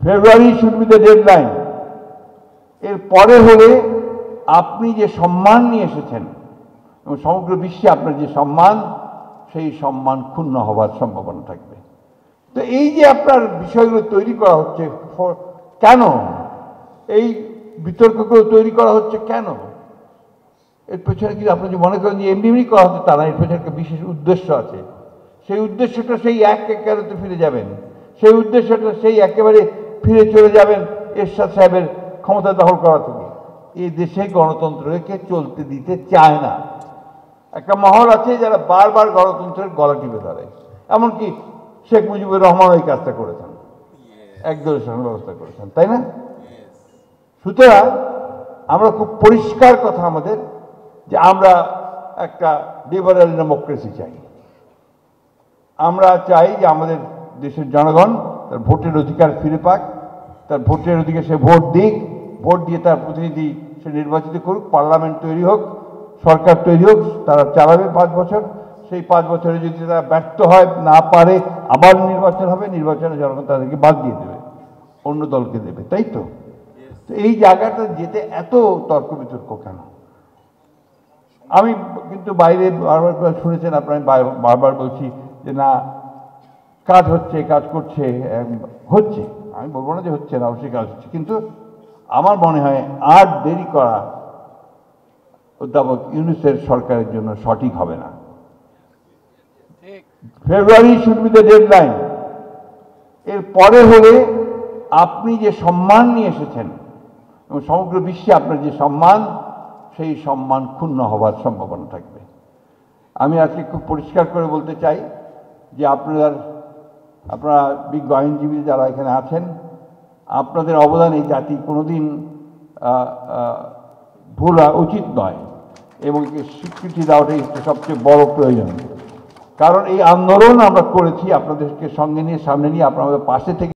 February should be the deadline. এর পরে হলে আপনি যে সম্মান নিয়ে এসেছেন এবং সমগ্র বিশ্বে আপনার যে সম্মান, সেই সম্মান ক্ষুণ্ণ হওয়ার সম্ভাবনা থাকবে। তো এই যে আপনার বিষয়গুলো তৈরি করা হচ্ছে, কেন এই বিতর্কগুলো তৈরি করা হচ্ছে, কেন এর পেছনে কিন্তু আপনি যে মনে করেন যে এমনি এমনি করা হচ্ছে তা না, এর পেছনে একটা বিশেষ উদ্দেশ্য আছে। সেই উদ্দেশ্যটা সেই একেবারেতে ফিরে যাবেন, সেই উদ্দেশ্যটা সেই একেবারে ফিরে চলে যাবেন এরশাদ সাহেবের ক্ষমতা দখল করা থেকে। এই দেশে গণতন্ত্রকে চলতে দিতে চায় না। একটা মহল আছে যারা বারবার গণতন্ত্রের গলা টিপে ধরে, এমনকি শেখ মুজিবুর রহমান এই কাজটা করেছেন, একদলের শাসন ব্যবস্থা করেছেন, তাই না? সুতরাং আমরা খুব পরিষ্কার কথা আমাদের যে আমরা একটা লিবারেল ডেমোক্রেসি চাই। আমরা চাই যে আমাদের দেশের জনগণ তার ভোটের অধিকার ফিরে পাক, তার ভোটের অধিকার সে ভোট দিক, ভোট দিয়ে তার প্রতিনিধি সে নির্বাচিত করুক, পার্লামেন্ট তৈরি হোক, সরকার তৈরি হোক, তারা চালাবে 5 বছর। সেই 5 বছরে যদি তারা ব্যর্থ হয়, না পারে, আবার নির্বাচন হবে, নির্বাচনে জনগণ তাদেরকে বাদ দিয়ে দেবে, অন্য দলকে দেবে, তাই তো? তো এই জায়গাটা যেতে এত তর্ক বিতর্ক কেন? আমি কিন্তু বাইরে বারবার শুনেছেন আপনারা, আমি বারবার বলছি যে না, কাজ হচ্ছে, কাজ করছে, হচ্ছে। আমি বলবো না যে হচ্ছে না, অবশ্যই কাজ হচ্ছে, কিন্তু আমার মনে হয় আর দেরি করা অধ্যাপক ইউনূসের সরকারের জন্য সঠিক হবে না। ফেব্রুয়ারি শুড বি দ্য ডেডলাইন। এর পরে হলে আপনি যে সম্মান নিয়ে এসেছেন এবং সমগ্র বিশ্বে আপনার যে সম্মান, সেই সম্মান ক্ষুণ্ণ হওয়ার সম্ভাবনা থাকবে। আমি আজকে খুব পরিষ্কার করে বলতে চাই যে আপনারা বিজ্ঞ আইনজীবী যারা এখানে আছেন, আপনাদের অবদান এই জাতি কোনোদিন ভুলা উচিত নয়, এবং স্বীকৃতি দেওয়াটাই সবচেয়ে বড় প্রয়োজন। কারণ এই আন্দোলন আমরা করেছি আপনাদেরকে সঙ্গে নিয়ে, সামনে নিয়ে, আপনাদের পাশে থেকে।